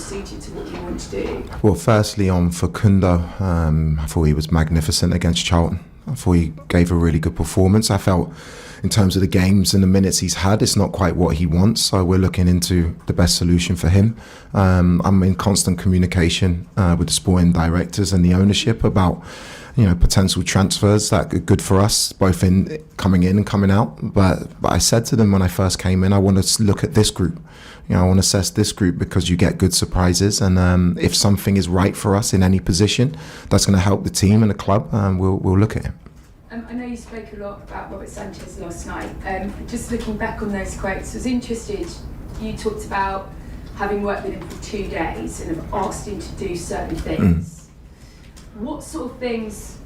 suited to what you want to do? Well, firstly on Facundo, I thought he was magnificent against Charlton. I thought he gave a really good performance. I felt in terms of the games and the minutes he's had, it's not quite what he wants, so we're looking into the best solution for him. I'm in constant communication with the sporting directors and the ownership about potential transfers that are good for us, both in coming in and coming out. But I said to them when I first came in, I want to look at this group. I want to assess this group because you get good surprises, and if something is right for us in any position that's going to help the team and the club, we'll look at it. I know you spoke a lot about Robert Sanchez last night. Just looking back on those quotes, I was interested. You talked about having worked with him for 2 days and have asked him to do certain things. What sort of things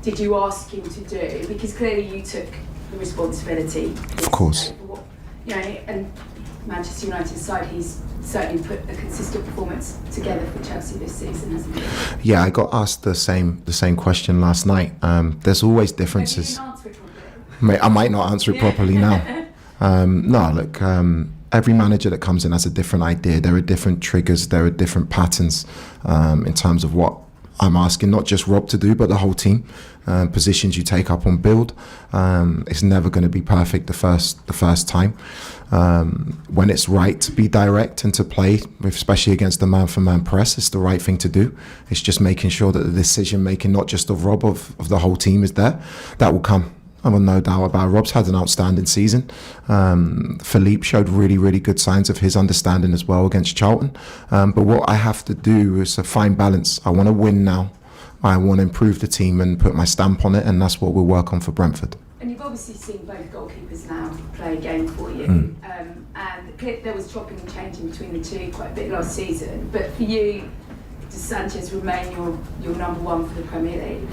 did you ask him to do? Because clearly you took the responsibility. Of course. And Manchester United side, he's certainly put a consistent performance together for Chelsea this season, hasn't he? Yeah, I got asked the same question last night. There's always differences. Maybe you didn't answer it properly. I might not answer it properly now. No, look, every manager that comes in has a different idea. There are different triggers, there are different patterns in terms of what I'm asking not just Rob to do, but the whole team. Positions you take up on build, it's never going to be perfect the first time. When it's right to be direct and to play, especially against the man-for-man press, it's the right thing to do. It's just making sure that the decision-making, not just of Rob, of the whole team is there. That will come. I have no doubt about it. Rob's had an outstanding season. Philippe showed really, really good signs of his understanding as well against Charlton. But what I have to do is to find balance. I want to win now. I want to improve the team and put my stamp on it, and that's what we'll work on for Brentford. And you've obviously seen both goalkeepers now play a game for you. And there was chopping and changing between the two quite a bit last season. But for you, does Sanchez remain your number one for the Premier League?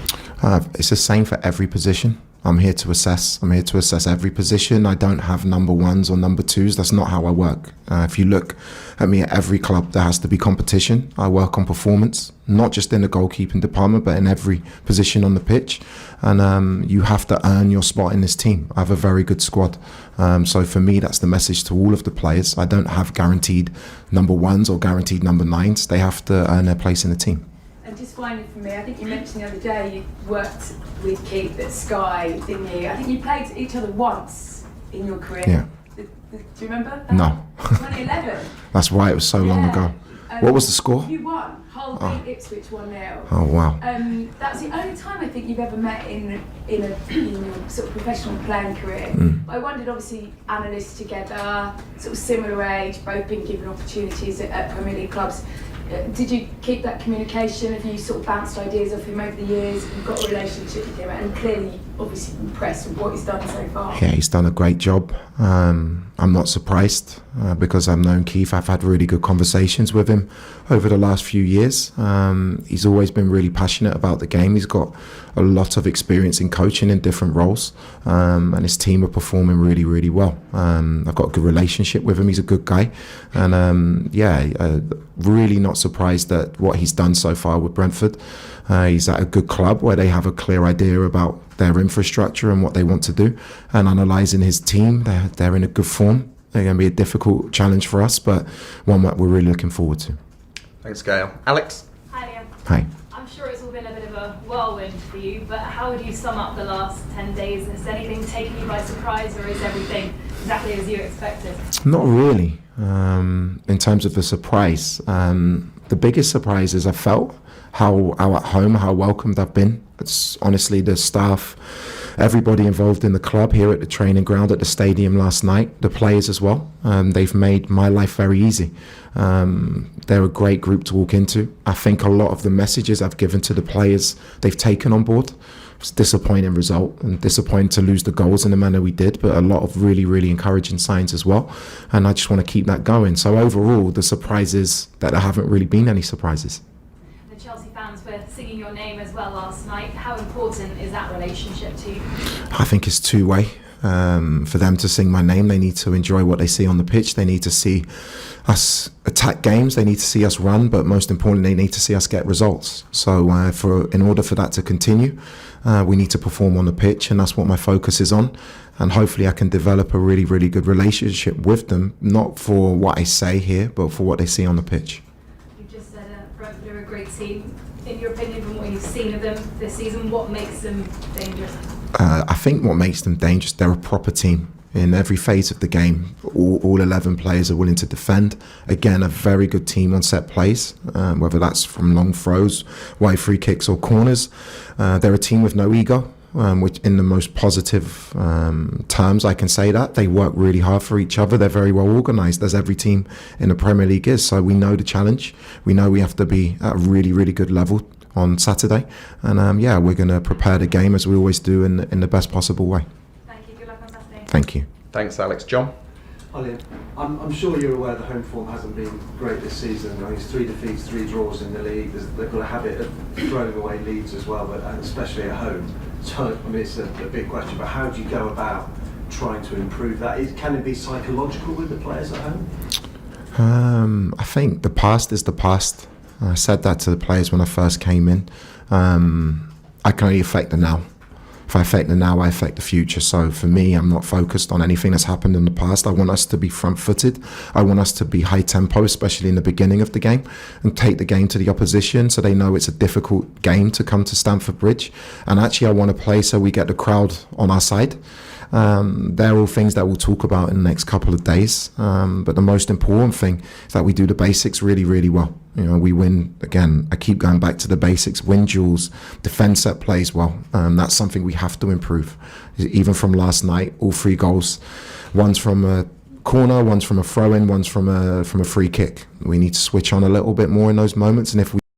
It's the same for every position. I'm here to assess every position. I don't have number ones or number twos. That's not how I work. If you look at me at every club, there has to be competition. I work on performance, not just in the goalkeeping department, but in every position on the pitch. And you have to earn your spot in this team. I have a very good squad. So for me, that's the message to all of the players. I don't have guaranteed number ones or guaranteed number nines. They have to earn their place in the team. And just finally for me, I think you mentioned the other day you worked with Keith at Sky, didn't you? I think you played each other once in your career. Yeah. Do you remember that? No. 2011. That's right, it was so long ago. What was the score? You won. Hull beat Ipswich 1-0. Oh, wow. That's the only time I think you've ever met in your sort of professional playing career. I wondered, obviously, analysts together, sort of similar age, both been given opportunities at Premier League clubs. Did you keep that communication? Have you sort of bounced ideas off him over the years? You've got a relationship with him, and clearly, obviously, impressed with what he's done so far. Yeah, he's done a great job. I'm not surprised because I've known Keith. I've had really good conversations with him over the last few years. He's always been really passionate about the game. He's got a lot of experience in coaching in different roles, and his team are performing really, really well. I've got a good relationship with him. He's a good guy, and really not surprised at what he's done so far with Brentford. He's at a good club where they have a clear idea about their infrastructure and what they want to do, and analysing his team, they're in a good form. They're going to be a difficult challenge for us, but one that we're really looking forward to. Thanks, Gail. Alex? Hi, Liam. Hi. I'm sure it's all been a bit of a whirlwind for you, but how would you sum up the last 10 days? Has anything taken you by surprise, or is everything exactly as you expected? Not really. In terms of the surprise, the biggest surprise is I felt how at home, how welcomed I've been. It's honestly the staff, everybody involved in the club here at the training ground, at the stadium last night, the players as well. They've made my life very easy. They're a great group to walk into. I think a lot of the messages I've given to the players, they've taken on board. It's a disappointing result and disappointing to lose the goals in the manner we did, but a lot of really, really encouraging signs as well. And I just want to keep that going. So overall, the surprise is that there haven't really been any surprises. The Chelsea fans were singing your name as well last night. How important is that relationship to you? I think it's two-way. For them to sing my name, they need to enjoy what they see on the pitch. They need to see us attack games. They need to see us run, but most importantly, they need to see us get results. So in order for that to continue, we need to perform on the pitch, and that's what my focus is on. And hopefully I can develop a really, really good relationship with them, not for what I say here, but for what they see on the pitch. You just said Brentford are a great team. In your opinion, from what you've seen of them this season, what makes them dangerous? I think what makes them dangerous, they're a proper team. In every phase of the game, all 11 players are willing to defend. Again, a very good team on set plays, whether that's from long throws, wide free kicks or corners. They're a team with no ego, which in the most positive terms I can say that. They work really hard for each other. They're very well organised, as every team in the Premier League is. So we know the challenge. We know we have to be at a really, really good level on Saturday. And we're going to prepare the game as we always do in the best possible way. Thank you. Good luck on Saturday. Thank you. Thanks, Alex. John? Hi Liam. I'm sure you're aware the home form hasn't been great this season. I mean, it's 3 defeats, 3 draws in the league. They've got a habit of throwing away leads as well, and especially at home. So, I mean, it's a big question, but how do you go about trying to improve that? Can it be psychological with the players at home? I think the past is the past. I said that to the players when I first came in. I can only affect the now. If I affect the now, I affect the future. So for me, I'm not focused on anything that's happened in the past. I want us to be front-footed. I want us to be high tempo, especially in the beginning of the game, and take the game to the opposition so they know it's a difficult game to come to Stamford Bridge. And actually, I want to play so we get the crowd on our side. They're all things that we'll talk about in the next couple of days. But the most important thing is that we do the basics really, really well. You know, we win, again, I keep going back to the basics, win duels, defend set plays well. That's something we have to improve. Even from last night, all 3 goals, one's from a corner, one's from a throw-in, one's from a free kick. We need to switch on a little bit more in those moments, and if we